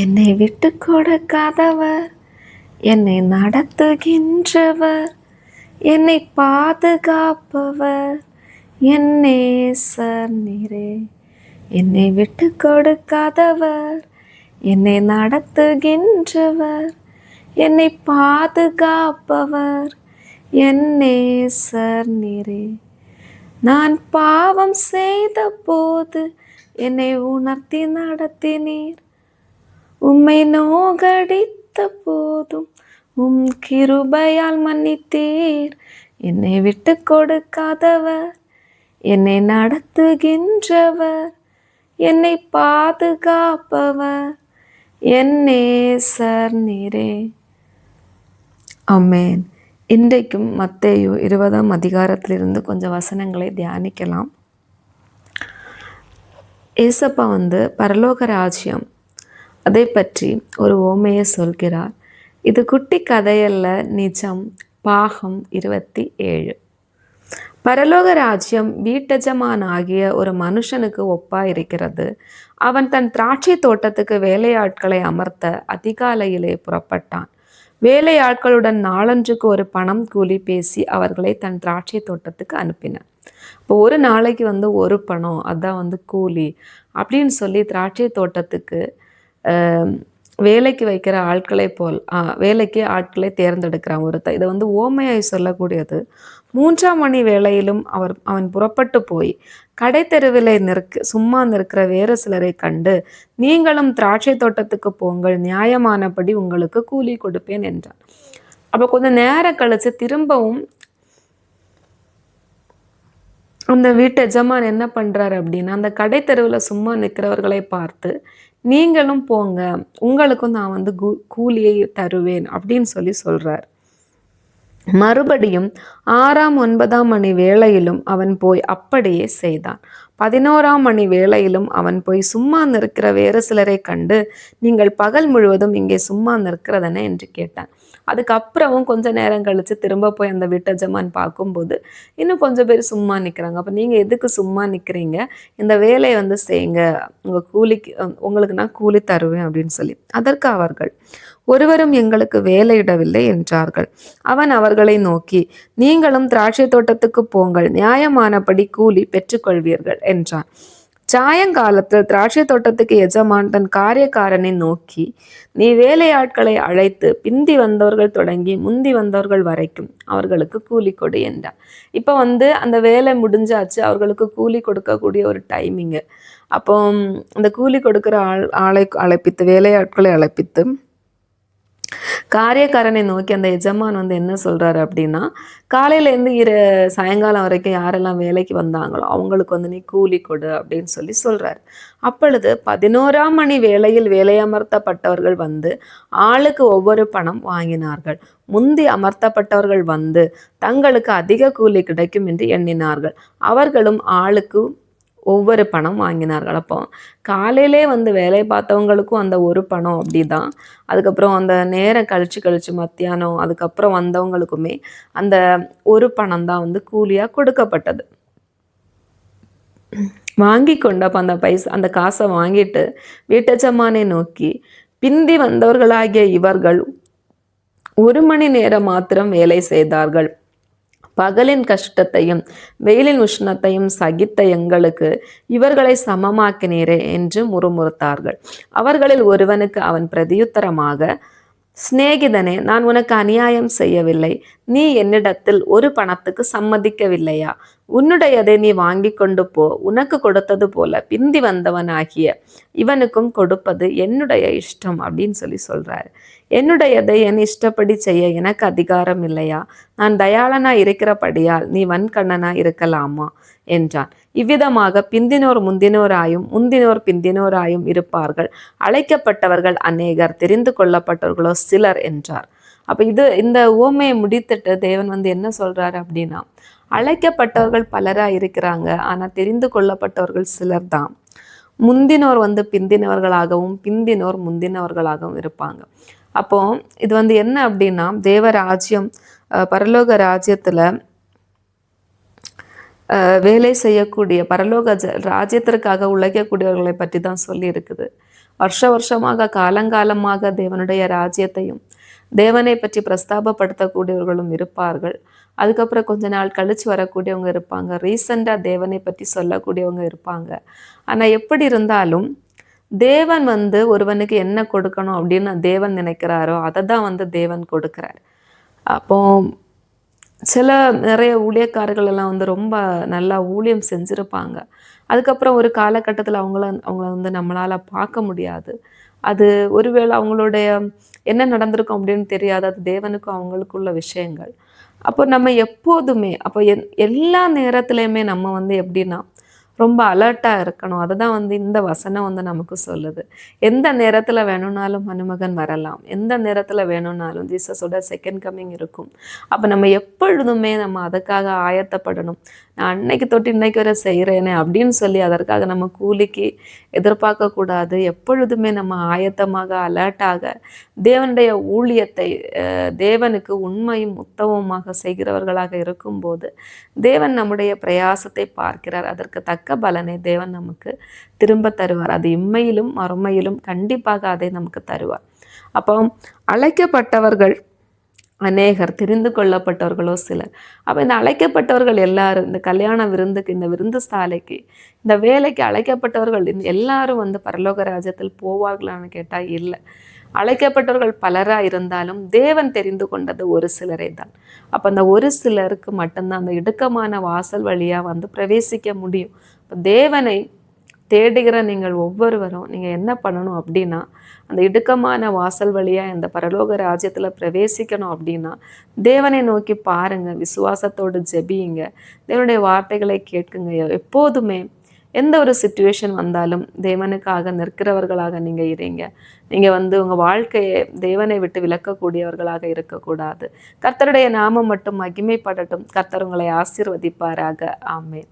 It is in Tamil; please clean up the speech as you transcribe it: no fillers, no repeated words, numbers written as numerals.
என்னை விட்டு கொடுக்காதவர், என்னை நடத்துகின்றவர், என்னை பாதுகாப்பவர், என் நேசர் நீரே. என்னை விட்டு கொடுக்காதவர், என்னை நடத்துகின்றவர், என்னை பாதுகாப்பவர், என் நேசர் நீரே. நான் பாவம் செய்த போது என்னை உணர்த்தி நடத்தினீர். உம்மை நோகடித்த போதும் உம் கிருபையால் மன்னித்தீர். என்னை விட்டு கொடுக்காதவர், என்னை நடத்துகின்றவர், என்னை பாதுகாப்பவர், என் நேசர் நீரே. ஆமென். இன்றைக்கும் மத்தேயு 20ஆம் அதிகாரத்திலிருந்து கொஞ்சம் வசனங்களை தியானிக்கலாம். ஏசப்பா பரலோக ராஜ்யம் அதை பற்றி ஒரு ஓமையை சொல்கிறார். இது குட்டி கதையல்ல, நிஜம். பாகம் 27. பரலோக ராஜ்யம் வீட்டஜமான் ஆகிய ஒரு மனுஷனுக்கு ஒப்பாயிருக்கிறது. அவன் தன் திராட்சை தோட்டத்துக்கு வேலையாட்களை அமர்த்த அதிகாலையிலே புறப்பட்டான். வேலையாட்களுடன் நாளொன்றுக்கு ஒரு பணம் கூலி பேசி அவர்களை தன் திராட்சை தோட்டத்துக்கு அனுப்பினான். இப்போ ஒரு நாளைக்கு ஒரு பணம், அதான் கூலி அப்படின்னு சொல்லி திராட்சை தோட்டத்துக்கு வேலைக்கு வைக்கிற ஆட்களை போல் வேலைக்கு ஆட்களை தேர்ந்தெடுக்கிறான் ஒருத்தர். இதை ஓமையாய் சொல்லக்கூடியது. 3ஆம் மணி வேளையிலும் அவன் புறப்பட்டு போய் கடை தெருவிலே சும்மா நிற்கிற வேறு சிலரை கண்டு, நீங்களும் திராட்சை தோட்டத்துக்கு போங்கள், நியாயமானபடி உங்களுக்கு கூலி கொடுப்பேன் என்றான். அப்போ கொஞ்சம் நேரம் கழிச்சு திரும்பவும் அந்த வீட்டு எஜமான் என்ன பண்றாரு அப்படின்னா, அந்த கடை தெருவில் சும்மா நிற்கிறவர்களை பார்த்து, நீங்களும் போங்க, உங்களுக்கும் நான் கூலியை தருவேன் அப்படின்னு சொல்லி சொல்றார். மறுபடியும் 6ஆம் 9ஆம் மணி வேளையிலும் அவன் போய் அப்படியே செய்தான். 11ஆம் மணி வேளையிலும் அவன் போய் சும்மா நிற்கிற வேறு சிலரை கண்டு, நீங்கள் பகல் முழுவதும் இங்கே சும்மா நிற்கிறதன என்று கேட்டான். அதுக்கப்புறமும் கொஞ்ச நேரம் கழிச்சு திரும்ப போய் அந்த வீட்டஜமான் பார்க்கும்போது இன்னும் கொஞ்சம் பேர் சும்மா நிற்கிறாங்க. அப்போ நீங்கள் எதுக்கு சும்மா நிற்கிறீங்க, இந்த வேலையை செய்யுங்க, உங்களுக்கு நான் கூலி தருவேன் அப்படின்னு சொல்லி. அதற்கு அவர்கள், ஒருவரும் எங்களுக்கு வேலையிடவில்லை என்றார்கள். அவன் அவர்களை நோக்கி, நீங்களும் திராட்சை தோட்டத்துக்கு போங்கள், நியாயமானபடி கூலி பெற்றுக்கொள்வீர்கள் என்றான். சாயங்காலத்தில் திராட்சை தோட்டத்துக்கு எஜமான் தன் காரியக்காரனை நோக்கி, நீ வேலையாட்களை அழைத்து பிந்தி வந்தவர்கள் தொடங்கி முந்தி வந்தவர்கள் வரைக்கும் அவர்களுக்கு கூலி கொடு என்றான். இப்போ அந்த வேலை முடிஞ்சாச்சு, அவர்களுக்கு கூலி கொடுக்கக்கூடிய ஒரு டைமிங்கு. அப்போ அந்த கூலி கொடுக்குற ஆளை அழைப்பித்து, வேலையாட்களை அழைப்பித்து காரியக்காரனை நோக்கி அந்த எஜமான் என்ன சொல்றாரு அப்படின்னா, காலையிலேருந்து சாயங்காலம் வரைக்கும் யாரெல்லாம் வேலைக்கு வந்தாங்களோ அவங்களுக்கு நீ கூலி கொடு அப்படின்னு சொல்லி சொல்றாரு. அப்பொழுது 11ஆம் மணி வேளையில் வேலையமர்த்தப்பட்டவர்கள் ஆளுக்கு ஒவ்வொரு பணம் வாங்கினார்கள். முந்தி அமர்த்தப்பட்டவர்கள் தங்களுக்கு அதிக கூலி கிடைக்கும் என்று எண்ணினார்கள். அவர்களும் ஆளுக்கு ஒவ்வொரு பணம் வாங்கினார்கள். அப்போ காலையிலே வேலை பார்த்தவங்களுக்கும் அந்த ஒரு பணம் அப்படிதான். அதுக்கப்புறம் அந்த நேரம் கழிச்சு மத்தியானம் அதுக்கப்புறம் வந்தவங்களுக்குமே அந்த ஒரு பணம் தான் கூலியாக கொடுக்கப்பட்டது. வாங்கி கொண்டு அப்போ அந்த காசை வாங்கிட்டு வீட்டஜமானை நோக்கி, பிந்தி வந்தவர்களாகிய இவர்கள் 1 மணி நேரம் மாத்திரம் வேலை செய்தார்கள். பகலின் கஷ்டத்தையும் வெயிலின் உஷ்ணத்தையும் சகித்த எங்களுக்கு இவர்களை சமமாக்கினீரே என்று முறுமுறுத்தார்கள். அவர்களில் ஒருவனுக்கு அவன் பிரதியுத்தரமாக, சிநேகிதனே, நான் உனக்கு அநியாயம் செய்யவில்லை. நீ என்னிடத்தில் ஒரு பணத்துக்கு சம்மதிக்கவில்லையா? உன்னுடையதை நீ வாங்கி கொண்டு போ. உனக்கு கொடுத்தது போல பிந்தி வந்தவனாகிய இவனுக்கும் கொடுப்பது என்னுடைய இஷ்டம் அப்படின்னு சொல்லி சொல்றாரு. என்னுடையதை என் இஷ்டப்படி செய்ய எனக்கு அதிகாரம் இல்லையா? நான் தயாளனா இருக்கிறபடியால் நீ வன்கண்ணனா இருக்கலாமா என்றான். இவ்விதமாக பிந்தினோர் முந்தினோராயும் முந்தினோர் பிந்தினோராயும் இருப்பார்கள். அழைக்கப்பட்டவர்கள் அநேகர், தெரிந்து கொள்ளப்பட்டவர்களோ சிலர் என்றார். அப்போ இந்த உவமையை முடித்துட்டு தேவன் என்ன சொல்றாரு அப்படின்னா, அழைக்கப்பட்டவர்கள் பலராக இருக்கிறாங்க, ஆனால் தெரிந்து கொள்ளப்பட்டவர்கள் சிலர் தான். முந்தினோர் பிந்தினவர்களாகவும் பிந்தினோர் முந்தினவர்களாகவும் இருப்பாங்க. அப்போ இது என்ன அப்படின்னா, தேவராஜ்யம் பரலோக ராஜ்யத்தில் வேலை செய்யக்கூடிய, பரலோக ராஜ்யத்திற்காக உழைக்கக்கூடியவர்களை பற்றி தான் சொல்லி இருக்குது. வருஷ வருஷமாக காலங்காலமாக தேவனுடைய ராஜ்யத்தையும் தேவனை பற்றி பிரஸ்தாபப்படுத்தக்கூடியவர்களும் இருப்பார்கள். அதுக்கப்புறம் கொஞ்ச நாள் கழிச்சு வரக்கூடியவங்க இருப்பாங்க. ரீசெண்டாக தேவனை பற்றி சொல்லக்கூடியவங்க இருப்பாங்க. ஆனால் எப்படி இருந்தாலும் தேவன் ஒருவனுக்கு என்ன கொடுக்கணும் அப்படின்னு தேவன் நினைக்கிறாரோ அதை தான் தேவன் கொடுக்கிறார். அப்போ சில நிறைய ஊழியக்காரர்கள் எல்லாம் ரொம்ப நல்லா ஊழியம் செஞ்சுருப்பாங்க. அதுக்கப்புறம் ஒரு காலகட்டத்தில் அவங்கள நம்மளால் பார்க்க முடியாது. அது ஒருவேளை அவங்களுடைய என்ன நடந்திருக்கும் அப்படின்னு தெரியாது. அது தேவனுக்கும் அவங்களுக்குள்ள விஷயங்கள். அப்போ நம்ம எப்போதுமே அப்போ எல்லா நேரத்துலையுமே நம்ம எப்படின்னா ரொம்ப அலர்ட்டாக இருக்கணும். அதுதான் இந்த வசனம் நமக்கு சொல்லுது. எந்த நேரத்தில் வேணும்னாலும் மணமகன் வரலாம். எந்த நேரத்தில் வேணும்னாலும் ஜீசஸோட செகண்ட் கம்மிங் இருக்கும். அப்போ நம்ம எப்பொழுதுமே நம்ம அதுக்காக ஆயத்தப்படணும். நான் அன்னைக்கு தொட்டு இன்னைக்கு வரை செய்கிறேனே அப்படின்னு சொல்லி அதற்காக நம்ம கூலிக்கு எதிர்பார்க்கக்கூடாது. எப்பொழுதுமே நம்ம ஆயத்தமாக அலர்ட்டாக தேவனுடைய ஊழியத்தை தேவனுக்கு உண்மையும் உத்தமமாக செய்கிறவர்களாக இருக்கும்போது தேவன் நம்முடைய பிரயாசத்தை பார்க்கிறார். அதற்கு தக்க பலனை தேவன் நமக்கு திரும்ப தருவார். அது இம்மையிலும் மறுமையிலும் கண்டிப்பாக அதை நமக்கு தருவார். அப்போ அழைக்கப்பட்டவர்கள் அநேகர், தெரிந்து கொள்ளப்பட்டவர்களோ சிலர். அப்போ இந்த அழைக்கப்பட்டவர்கள் எல்லாரும் இந்த கல்யாண விருந்துக்கு, இந்த விருந்து சாலைக்கு, இந்த வேலைக்கு அழைக்கப்பட்டவர்கள் எல்லாரும் பரலோக ராஜ்யத்தில் போவார்களான்னு கேட்டால் இல்லை. அழைக்கப்பட்டவர்கள் பலராக இருந்தாலும் தேவன் தெரிந்து கொண்டது ஒரு சிலரை தான். அப்போ அந்த ஒரு சிலருக்கு மட்டும்தான் அந்த இடுக்கமான வாசல் வழியாக பிரவேசிக்க முடியும். இப்போ தேவனை தேடுகிற நீங்கள் ஒவ்வொருவரும் நீங்கள் என்ன பண்ணணும் அப்படின்னா, அந்த இடுக்கமான வாசல் வழியாக இந்த பரலோக ராஜ்யத்தில் பிரவேசிக்கணும் அப்படின்னா தேவனை நோக்கி பாருங்க, விசுவாசத்தோடு ஜெபியுங்க, தேவனுடைய வார்த்தைகளை கேட்குங்க. எப்போதுமே எந்த ஒரு சிச்சுவேஷன் வந்தாலும் தேவனுக்காக நிற்கிறவர்களாக நீங்கள் இருங்க. நீங்கள் உங்கள் வாழ்க்கையை தேவனை விட்டு விலக்கக்கூடியவர்களாக இருக்கக்கூடாது. கர்த்தருடைய நாமம் மட்டும் மகிமைப்படட்டும். கர்த்தர் உங்களை ஆசீர்வதிப்பாராக. ஆமென்.